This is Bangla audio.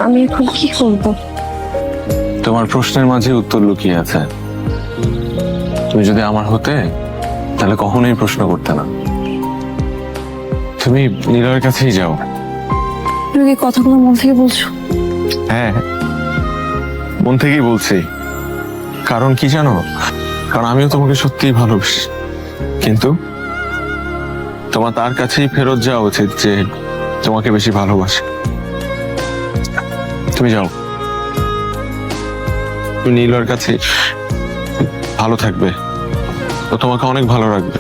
আমি এখন কি করব? তোমার প্রশ্নের মাঝে উত্তর লুকিয়ে আছে। তুমি যদি আমার হতে তাহলে কখনোই প্রশ্ন করতে না। তুমি নীলয়ের কাছেই যাও। তুমি কি কথাগুলো মন থেকে বলছো? হ্যাঁ, মন থেকেই বলছি। কারণ কি জানো, কারণ আমিও তোমাকে সত্যিই ভালোবাসি, কিন্তু তোমার তার কাছেই ফেরত যাওয়া উচিত যে তোমাকে বেশি ভালোবাসে। তুমি যাও, তুমি নীলয়ের কাছে ভালো থাকবে, তো তোমাকে অনেক ভালো রাখবে।